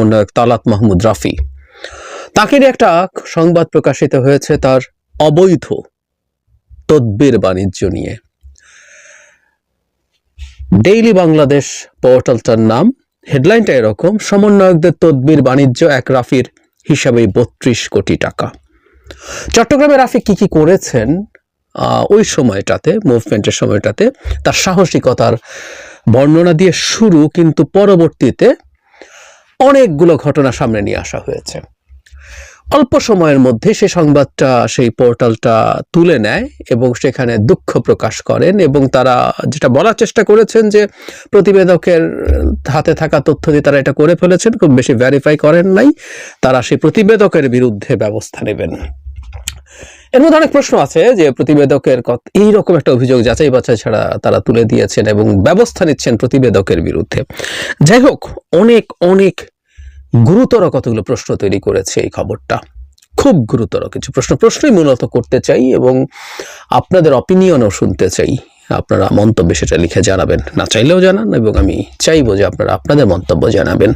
সমন্বয়ক তালাত মাহমুদ রাফি, তাকে নিয়ে একটা সংবাদ প্রকাশিত হয়েছে তার অবৈধ তদবির বাণিজ্য নিয়ে। ডেইলি বাংলাদেশ পোর্টালটার নাম, হেডলাইনটা এরকম, সমন্বয়কদের তদবির বাণিজ্য এক রাফির হিসাবে 32 কোটি টাকা। চট্টগ্রামে রাফি কি কি করেছেন ওই সময়টাতে, মুভমেন্টের সময়টাতে, তার সাহসিকতার বর্ণনা দিয়ে শুরু, কিন্তু পরবর্তীতে অনেকগুলো ঘটনা সামনে নিয়ে আসা হয়েছে। অল্প সময়ের মধ্যে সেই সংবাদটা সেই পোর্টালটা তুলে নেয় এবং সেখানে দুঃখ প্রকাশ করেন, এবং তারা যেটা বলার চেষ্টা করেছেন যে প্রতিবেদকের হাতে থাকা তথ্য দিয়ে তারা এটা করে ফেলেছেন, খুব বেশি ভেরিফাই করেন নাই, তারা সেই প্রতিবেদকের বিরুদ্ধে ব্যবস্থা নেবেন। এর মধ্যে অনেক প্রশ্ন আছে যে প্রতিবেদকের এইরকম একটা অভিযোগ যাচাই বাছাই ছাড়া তারা তুলে দিয়েছেন এবং ব্যবস্থা নিচ্ছেন প্রতিবেদকের বিরুদ্ধে। যাই হোক, অনেক অনেক গুরুতর কতগুলো প্রশ্ন তৈরি করেছে এই খবরটা, খুব গুরুতর কিছু প্রশ্নই মূলত করতে চাই এবং আপনাদের অপিনিয়নও শুনতে চাই। আপনারা মন্তব্যে সেটা লিখে জানাবেন, না চাইলেও জানান, এবং আমি চাইবো যে আপনারা আপনাদের মন্তব্য জানাবেন।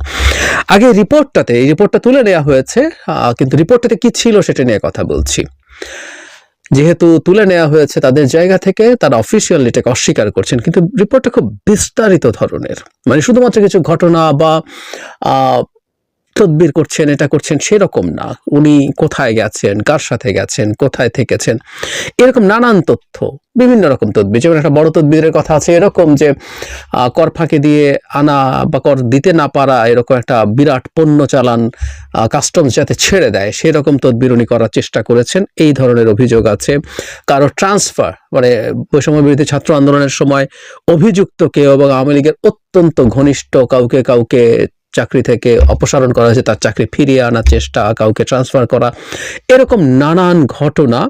আগে এই রিপোর্টটা তুলে নেওয়া হয়েছে, কিন্তু রিপোর্টটাতে কি ছিল সেটা নিয়ে কথা বলছি। যেহেতু তুলে নেওয়া হয়েছে তাদের জায়গা থেকে, তারা অফিসিয়ালি এটাকে অস্বীকার করছেন, কিন্তু রিপোর্টটা খুব বিস্তারিত ধরনের, মানে শুধুমাত্র কিছু ঘটনা বা তদবির করছেন, এটা করছেন সেরকম না। উনি কোথায় গেছেন, কার সাথে গেছেন, কোথায় থেকেছেন, এরকম নানান তথ্য, বিভিন্ন রকম তদবির। যেমন একটা বড় তদবিরের কথা আছে এরকম যে কর ফাঁকি দিয়ে আনা বা কর দিতে না পারা এরকম একটা বিরাট পণ্য চালান কাস্টমস যাতে ছেড়ে দেয়, সেরকম তদবির উনি করার চেষ্টা করেছেন, এই ধরনের অভিযোগ আছে। কারো ট্রান্সফার, মানে বৈষম্য বিরোধী ছাত্র আন্দোলনের সময় অভিযুক্ত কেউ এবং আওয়ামী লীগের অত্যন্ত ঘনিষ্ঠ কাউকে চাকরি থেকে অপসারণ করা হয়েছে, তার চাকরি ফিরিয়ে আনার চেষ্টা, কাউকে ট্রান্সফার করা, এরকম নানান ঘটনা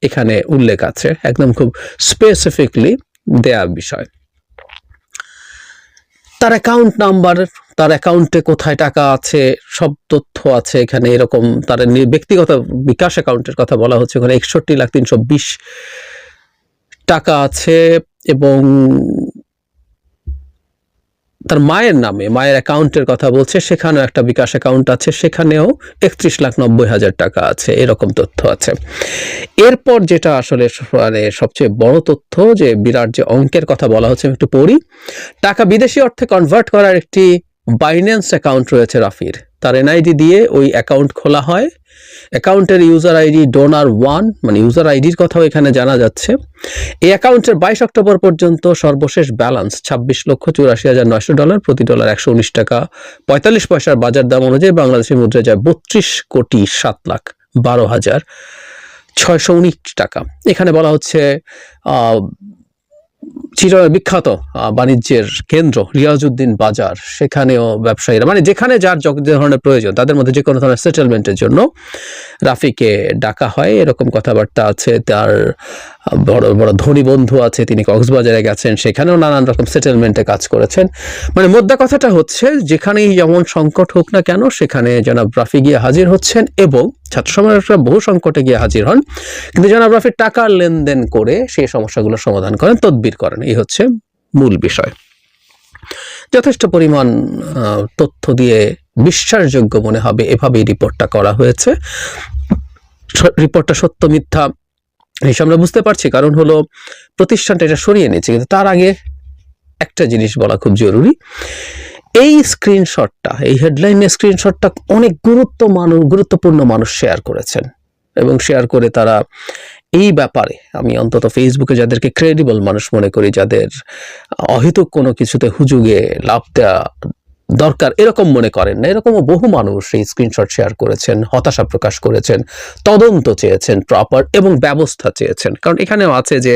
এখানে উল্লেখ আছে, একদম খুব স্পেসিফিকলি দেয়া বিষয়। তার অ্যাকাউন্ট নাম্বার, তার অ্যাকাউন্টে কোথায় টাকা আছে, সব তথ্য আছে এখানে। এরকম তার ব্যক্তিগত বিকাশ অ্যাকাউন্টের কথা বলা হচ্ছে, ওখানে 61,320 টাকা আছে, এবং তার মায়ের নামে, মায়ের অ্যাকাউন্টের কথা বলছে, সেখানেও একটা বিকাশ অ্যাকাউন্ট আছে, সেখানেও 31,90,000 টাকা আছে, এরকম তথ্য আছে। এরপর যেটা আসলে মানে সবচেয়ে বড় তথ্য, যে বিরাট যে অঙ্কের কথা বলা হচ্ছে, আমি একটু পড়ি। টাকা বিদেশি অর্থে কনভার্ট করার একটি বাইন্যান্স অ্যাকাউন্ট রয়েছে রাফির, তার এনআইডি দিয়ে ওই অ্যাকাউন্ট খোলা হয়। অ্যাকাউন্টের ইউজার আইডি ডোনার1, মানে ইউজার আইডির কথাও এখানে জানা যাচ্ছে। এই অ্যাকাউন্টের 22 অক্টোবর পর্যন্ত সর্বশেষ ব্যালেন্স $26,84,900, প্রতি ডলার 119 টাকা 45 পয়সার বাজার দাম অনুযায়ী বাংলাদেশের মুদ্রায় যায় 32,07,12,619 টাকা। এখানে বলা হচ্ছে চিটাগাং বিখ্যাত বাণিজ্যের কেন্দ্র রিয়াজউদ্দিন বাজার, সেখানেও ব্যবসায়ীরা, মানে যেখানে যার যে ধরনের প্রয়োজন, তাদের মধ্যে যে কোনো ধরনের সেটেলমেন্টের জন্য রাফিকে ডাকা হয়, এরকম কথাবার্তা আছে। তার বড় বড় ধনী বন্ধু আছে, তিনি কক্সবাজারে গেছেন, সেখানেও নানান রকম সেটেলমেন্টে কাজ করেছেন। মানে মোদ্দা কথাটা হচ্ছে, যেখানেই যেমন সংকট হোক না কেন, সেখানে জনাব রাফি গিয়ে হাজির হচ্ছেন, এবং ছাত্র সমাজরা বহু সংকটে গিয়ে হাজির হন, কিন্তু জনাব রাফি টাকার লেনদেন করে সেই সমস্যাগুলো সমাধান করেন, তদবির করেন। এই হচ্ছে মূল বিষয়। যথেষ্ট পরিমাণ তথ্য দিয়ে বিশ্বাসযোগ্য মনে হবে এভাবেই রিপোর্টটা করা হয়েছে। রিপোর্টটা সত্য মিথ্যা এইসব আমরা বুঝতে পারছি, কারণ হলো প্রতিষ্ঠানটা এটা সরিয়ে নিয়েছে। কিন্তু তার আগে একটা জিনিস বলা খুব জরুরি। এই স্ক্রিনশটটা, এই হেডলাইনের স্ক্রিনশটটা অনেক গুরুত্বপূর্ণ মানুষ শেয়ার করেছেন, এবং শেয়ার করে তারা এই ব্যাপারে, আমি অন্তত ফেসবুকে যাদেরকে ক্রেডিবল মানুষ মনে করি, যাদের অহেতুক কোনো কিছুতে হুজুগে লাভ দেওয়া দরকার এরকম মনে করেন না, এরকমও বহু মানুষ এই স্ক্রিনশট শেয়ার করেছেন, হতাশা প্রকাশ করেছেন, তদন্ত চেয়েছেন প্রপার, এবং ব্যবস্থা চেয়েছেন। কারণ এখানেও আছে যে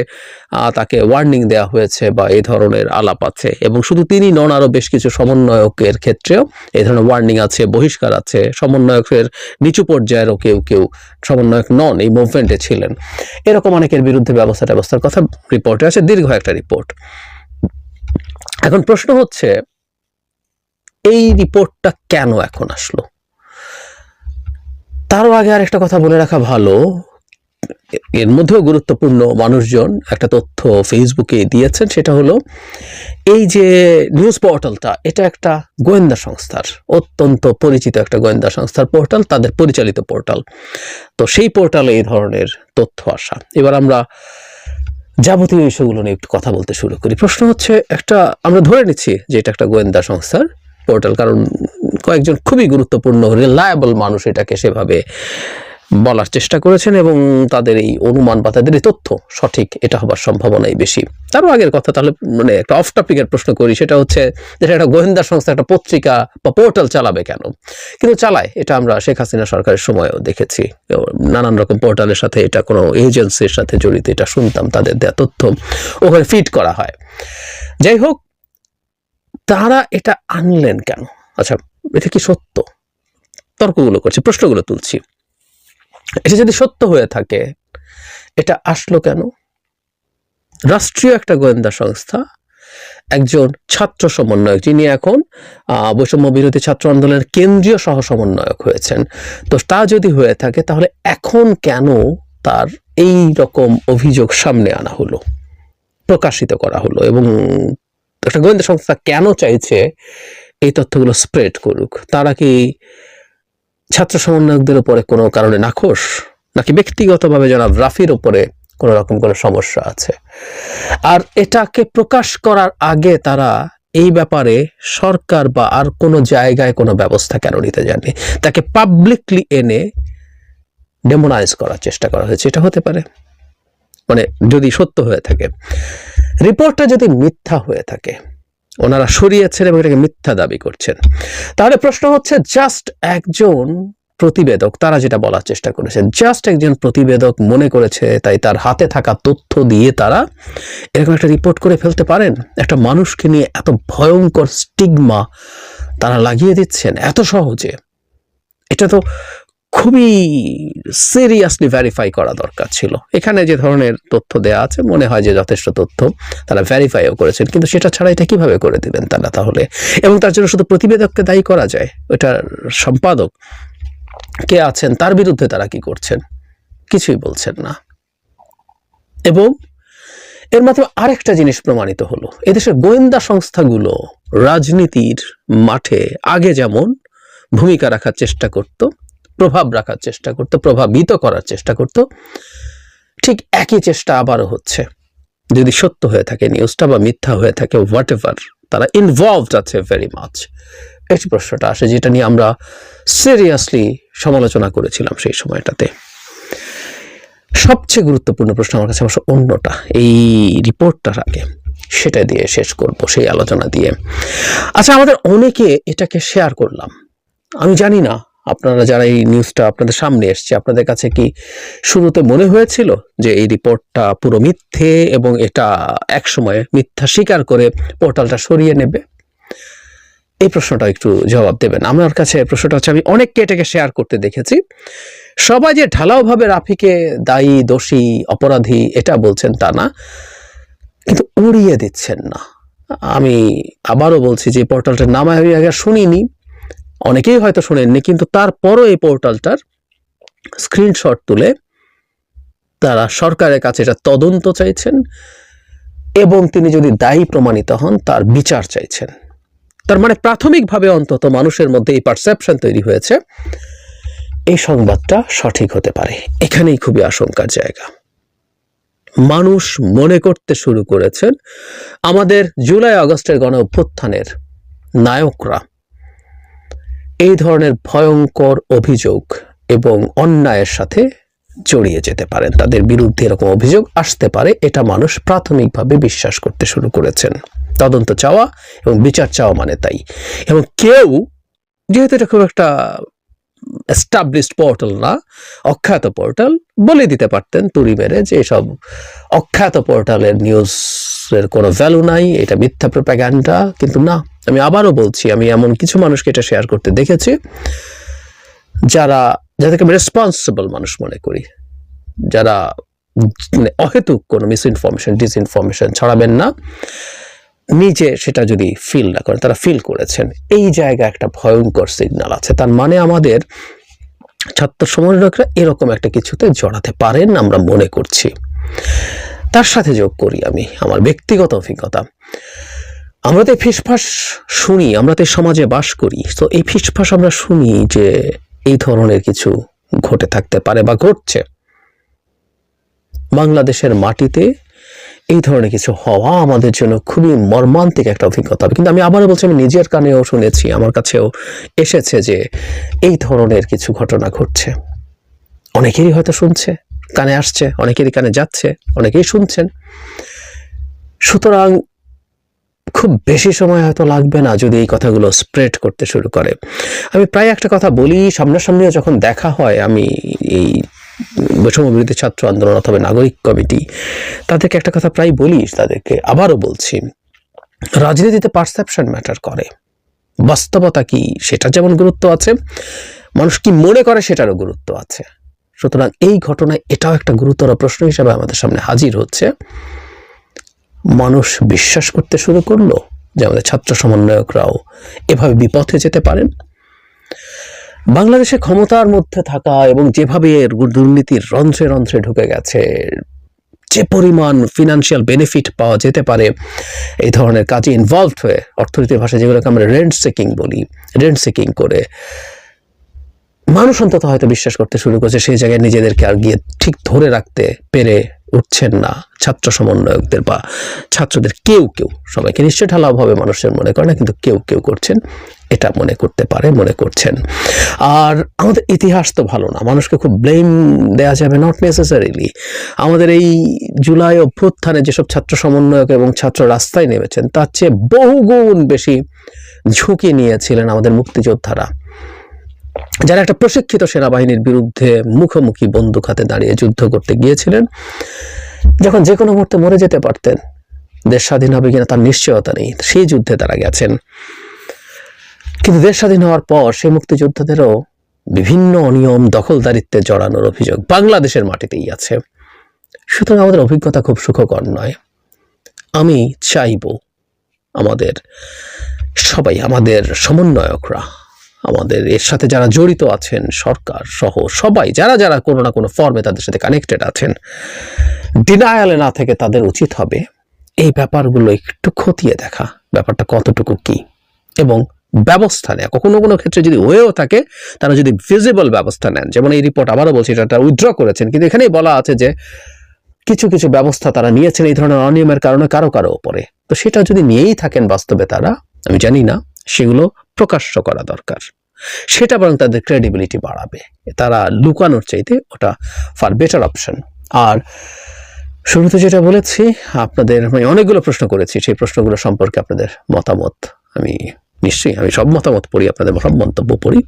তাকে ওয়ার্নিং দেওয়া হয়েছে বা এই ধরনের আলাপ আছে, এবং শুধু তিনি নন, আরও বেশ কিছু সমন্বয়কের ক্ষেত্রেও এই ধরনের ওয়ার্নিং আছে, বহিষ্কার আছে। সমন্বয়কের নিচু পর্যায়েরও কেউ সমন্বয়ক নন, এই মুভমেন্টে ছিলেন, এরকম অনেকের বিরুদ্ধে ব্যবস্থার কথা রিপোর্টে আছে, দীর্ঘ একটা রিপোর্ট। এখন প্রশ্ন হচ্ছে, এই রিপোর্টটা কেন এখন আসলো? তারও আগে আর একটা কথা বলে রাখা ভালো, এর মধ্যেও গুরুত্বপূর্ণ মানুষজন একটা তথ্য ফেসবুকে দিয়েছেন, সেটা হলো এই যে নিউজ পোর্টালটা, এটা একটা গোয়েন্দা সংস্থার, অত্যন্ত পরিচিত একটা গোয়েন্দা সংস্থার পোর্টাল, তাদের পরিচালিত পোর্টাল। তো সেই পোর্টালে এই ধরনের তথ্য আসা। এবার আমরা যাবতীয় ইস্যুগুলো নিয়ে একটু কথা বলতে শুরু করি। প্রশ্ন হচ্ছে, আমরা ধরে নিচ্ছি যে এটা একটা গোয়েন্দা সংস্থার পোর্টাল, কারণ কয়েকজন খুবই গুরুত্বপূর্ণ রিলায়েবল মানুষ এটাকে সেভাবে বলার চেষ্টা করেছেন এবং তাদের এই অনুমান বা তাদের এই তথ্য সঠিক এটা হবার সম্ভাবনাই বেশি। তারও আগের কথা, তাহলে মানে একটা অফ টপিকের প্রশ্ন করি, সেটা হচ্ছে যেটা একটা গোয়েন্দা সংস্থা একটা পত্রিকা বা পোর্টাল চালাবে কেন? কিন্তু চালায়, এটা আমরা শেখ হাসিনা সরকারের সময়ও দেখেছি। নানান রকম পোর্টালের সাথে এটা কোনো এজেন্সির সাথে জড়িত, এটা শুনতাম, তাদের দেওয়া তথ্য ওখানে ফিড করা হয়। যাই হোক, তারা এটা আনলেন কেন? আচ্ছা, এটা কি সত্য? তর্কগুলো করছি, প্রশ্নগুলো তুলছি। এটা যদি সত্য হয়ে থাকে, এটা আসলো কেন? রাষ্ট্রীয় একটা গোয়েন্দা সংস্থা, একজন ছাত্র সমন্বয়ক, যিনি এখন বৈষম্য বিরোধী ছাত্র আন্দোলনের কেন্দ্রীয় সহ সমন্বয়ক হয়েছেন, তো তা যদি হয়ে থাকে, তাহলে এখন কেন তার এই রকম অভিযোগ সামনে আনা হলো, প্রকাশিত করা হলো, এবং একটা গোয়েন্দা সংস্থা কেন চাইছে এই তথ্যগুলো স্প্রেড করুক? তারা কি ছাত্র সমন্বয়কদের উপরে কোনো কারণে নাখোশ, নাকি ব্যক্তিগতভাবে জনাব রাফির উপরে কোনো রকম কোনো সমস্যা আছে? আর এটাকে প্রকাশ করার আগে তারা এই ব্যাপারে সরকার বা আর কোনো জায়গায় কোনো ব্যবস্থা কেন নিতে যায়নি? তাকে পাবলিকলি এনে ডেমোনাইজ করার চেষ্টা করা হয়েছে, এটা হতে পারে? মানে যদি সত্য হয়ে থাকে, রিপোর্টটা যদি মিথ্যা হয়ে থাকে, ওনারা সরিয়েছেন এবং এটাকে মিথ্যা দাবি করছেন, তাহলে প্রশ্ন হচ্ছে, জাস্ট একজন প্রতিবেদক, তারা যেটা বলার চেষ্টা করেছে, জাস্ট একজন প্রতিবেদক মনে করেছে, তাই তার হাতে থাকা তথ্য দিয়ে তারা এরকম একটা রিপোর্ট করে ফেলতে পারেন? একটা মানুষকে নিয়ে এত ভয়ঙ্কর স্টিগমা তারা লাগিয়ে দিচ্ছেন এত সহজে, এটা তো খুবই সিরিয়াসলি ভেরিফাই করা দরকার ছিল। এখানে যে ধরনের তথ্য দেয়া আছে, মনে হয় যে যথেষ্ট তথ্য তারা ভেরিফাইও করেছেন, কিন্তু সেটা ছাড়া এটা কিভাবে করে দিলেন তারা তাহলে? এবং তার জন্য শুধু প্রতিবেদককে দায়ী করা যায়? ওটার সম্পাদক কে আছেন, তার বিরুদ্ধে তারা কি করছেন? কিছুই বলছেন না। এবং এর মাধ্যমে আরেকটা জিনিস প্রমাণিত হলো, এদেশের গোয়েন্দা সংস্থাগুলো রাজনীতির মাঠে আগে যেমন ভূমিকা রাখার চেষ্টা করত, প্রভাব রাখার চেষ্টা করত, প্রভাবিত করার চেষ্টা করত, ঠিক একই চেষ্টা আবারও হচ্ছে। যদি সত্য হয়ে থাকে নিউজটা বা মিথ্যা হয়ে থাকে, হোয়াট এভার, তারা ইনভলভড আছে ভেরি মাচ। এই প্রশ্নটা আসে, যেটা নিয়ে আমরা সিরিয়াসলি সমালোচনা করেছিলাম সেই সময়টাতে। সবচেয়ে গুরুত্বপূর্ণ প্রশ্ন আমার কাছে অবশ্য অন্যটা, এই রিপোর্টটার আগে সেটা দিয়ে শেষ করব, সেই আলোচনা দিয়ে। আচ্ছা, আমাদের অনেকে এটাকে শেয়ার করলাম, আমি জানি না আপনারা যারা এই নিউজটা আপনাদের সামনে এসছে, আপনাদের কাছে কি শুরুতে মনে হয়েছিল যে এই রিপোর্টটা পুরো মিথ্যে এবং এটা একসময় মিথ্যা স্বীকার করে পোর্টালটা সরিয়ে নেবে? এই প্রশ্নটা একটু জবাব দেবেন। আমার কাছে প্রশ্নটা হচ্ছে, আমি অনেককে এটাকে শেয়ার করতে দেখেছি, সবাই যে ঢালাওভাবে রাফিকে দায়ী, দোষী, অপরাধী এটা বলছেন তা না, কিন্তু উড়িয়ে দিচ্ছেন না। আমি আবারও বলছি যে পোর্টালটার নাম আমি আগে শুনিনি, অনেকেই হয়তো শোনেননি, কিন্তু তারপরও এই পোর্টালটার স্ক্রিনশট তুলে তারা সরকারের কাছে এটা তদন্ত চাইছেন এবং তিনি যদি দায়ী প্রমাণিত হন তার বিচার চাইছেন। তার মানে প্রাথমিকভাবে অন্তত মানুষের মধ্যে এই পারসেপশন তৈরি হয়েছে এই সংবাদটা সঠিক হতে পারে। এখানেই খুবই আশঙ্কার জায়গা। মানুষ মনে করতে শুরু করেছেন আমাদের জুলাই আগস্টের গণ অভ্যুত্থানের নায়করা এই ধরনের ভয়ঙ্কর অভিযোগ এবং অন্যায়ের সাথে জড়িয়ে যেতে পারেন, তাদের বিরুদ্ধে এরকম অভিযোগ আসতে পারে, এটা মানুষ প্রাথমিকভাবে বিশ্বাস করতে শুরু করেছেন। তদন্ত চাওয়া এবং বিচার চাওয়া মানে তাই। এবং কেউ, যেহেতু এটা খুব একটা এস্টাবলিশড পোর্টাল না, অখ্যাত পোর্টাল, বলে দিতে পারতেন তুড়ি মেরে যে এসব অখ্যাত পোর্টালের নিউজের কোনো ভ্যালু নাই, এটা মিথ্যা প্রোপাগান্ডা। কিন্তু না, আমি আবারও বলছি, আমি এমন কিছু মানুষকে এটা শেয়ার করতে দেখেছি যাদেরকে আমি রেসপন্সিবল মানুষ মনে করি, যারা মানে অহেতুক কোনো মিসইনফরমেশন, ডিসইনফরমেশন ছড়াবেন না, নিজে সেটা যদি ফিল না করেন, তারা ফিল করেছেন এই জায়গায় একটা ভয়ঙ্কর সিগন্যাল আছে। তার মানে আমাদের ছাত্র সমন্বয়করা এরকম একটা কিছুতে জড়াতে পারেন আমরা মনে করছি। তার সাথে যোগ করি আমি আমার ব্যক্তিগত অভিজ্ঞতা। আমরা তো ফিসফাস শুনি, আমরা তো সমাজে বাস করি, তো এই ফিসফাস আমরা শুনি যে এই ধরনের কিছু ঘটে থাকতে পারে বা ঘটছে। বাংলাদেশের মাটিতে এই ধরনের কিছু হওয়া আমাদের জন্য খুবই মর্মান্তিক একটা অভিজ্ঞতা হবে। কিন্তু আমি আবারও বলছি, আমি নিজের কানেও শুনেছি, আমার কাছেও এসেছে যে এই ধরনের কিছু ঘটনা ঘটছে। অনেকেরই হয়তো শুনছে, কানে আসছে, অনেকেরই কানে যাচ্ছে, অনেকেই শুনছেন। সুতরাং খুব বেশি সময় হয়তো লাগবে না যদি এই কথাগুলো স্প্রেড করতে শুরু করে। আমি প্রায় একটা কথা বলি, সামনাসামনিও যখন দেখা হয়, আমি এই বৈষম্য বিরোধী ছাত্র আন্দোলন অথবা নাগরিক কমিটি তাদেরকে একটা কথা প্রায় বলি, তাদেরকে আবারও বলছি, রাজনীতিতে পারসেপশন ম্যাটার করে। বাস্তবতা কি সেটা যেমন গুরুত্ব আছে, মানুষ কি মনে করে সেটারও গুরুত্ব আছে। সুতরাং এই ঘটনায় এটাও একটা গুরুতর প্রশ্ন হিসেবে আমাদের সামনে হাজির হচ্ছে। মানুষ বিশ্বাস করতে শুরু করলো যে আমাদের ছাত্র সমন্বয়করাও এভাবে বিপথে যেতে পারেন। বাংলাদেশে ক্ষমতার মধ্যে থাকা এবং যেভাবে দুর্নীতির রন্ধ্রে রন্ধ্রে ঢুকে গেছে, যে পরিমাণ ফিনান্সিয়াল বেনিফিট পাওয়া যেতে পারে এই ধরনের কাজে ইনভলভড হয়ে, অর্থনীতির ভাষায় যেগুলোকে আমরা রেন্ট সিকিং বলি, রেন্ট সিকিং করে মানুষ অন্তত হয়তো বিশ্বাস করতে শুরু করেছে সেই জায়গায় নিজেদেরকে আর গিয়ে ঠিক ধরে রাখতে পেরে উঠছেন না ছাত্র সমন্বয়কদের বা ছাত্রদের কেউ কেউ। সবাইকে নিশ্চয় ঢালাওভাবে মানুষের মনে করে না, কিন্তু কেউ কেউ করছেন, এটা মনে করতে পারে, মনে করছেন। আর আমাদের ইতিহাস তো ভালো না, মানুষকে খুব ব্লেম দেওয়া যাবে নট নেসেসারিলি। আমাদের এই জুলাই অভ্যুত্থানে যেসব ছাত্র সমন্বয়ক এবং ছাত্র রাস্তায় নেমেছেন তার চেয়ে বহুগুণ বেশি ঝুঁকি নিয়েছিলেন আমাদের মুক্তিযোদ্ধারা, যারা একটা প্রশিক্ষিত সেনাবাহিনীর বিরুদ্ধে মুখোমুখি বন্দুক হাতে দাঁড়িয়ে যুদ্ধ করতে গিয়েছিলেন, যখন যে কোনো মুহূর্তে মরে যেতে পারতেন। দেশ স্বাধীন হবে কিনা তার নিশ্চয়তা নেই, সেই যুদ্ধে তারা গেছেন। কিন্তু দেশ স্বাধীন হওয়ার পর সেই মুক্তিযোদ্ধাদেরও বিভিন্ন অনিয়ম, দখলদারিত্বে জড়ানোর অভিযোগ বাংলাদেশের মাটিতেই আছে। সুতরাং আমাদের অভিজ্ঞতা খুব সুখকর নয়। আমি চাইব আমাদের সবাই, আমাদের সমন্বয়করা, আমাদের এর সাথে যারা জড়িত আছেন, সরকার সহ সবাই যারা যারা কোনো না কোনো ফর্মে তাদের সাথে কানেক্টেড আছেন, ডিনায়ালে না থেকে তাদের উচিত হবে এই ব্যাপারগুলো একটু খতিয়ে দেখা, ব্যাপারটা কতটুকু কি, এবং ব্যবস্থা নেয়। কখনো কোনো ক্ষেত্রে যদি হয়েও থাকে তারা যদি ভিজিবল ব্যবস্থা নেন, যেমন এই রিপোর্ট আবারও বলছি এটা উইথড্র করেছেন, কিন্তু এখানেই বলা আছে যে কিছু কিছু ব্যবস্থা তারা নিয়েছেন এই ধরনের অনিয়মের কারণে কারো কারো উপরে। তো সেটা যদি নিয়েই থাকেন বাস্তবে তারা, আমি জানি না, সেগুলো প্রকাশ্য করা দরকার। সেটা বরং তাদের ক্রেডিবিলিটি বাড়াবে। তারা লুকানোর চাইতে ওটা ফার বেটার অপশন। আর শুরুতে যেটা বলেছি, আপনাদের আমি অনেকগুলো প্রশ্ন করেছি, সেই প্রশ্নগুলো সম্পর্কে আপনাদের মতামত আমি নিশ্চয়ই, আমি সব মতামত পড়ি, আপনাদের সব মন্তব্য পড়ি।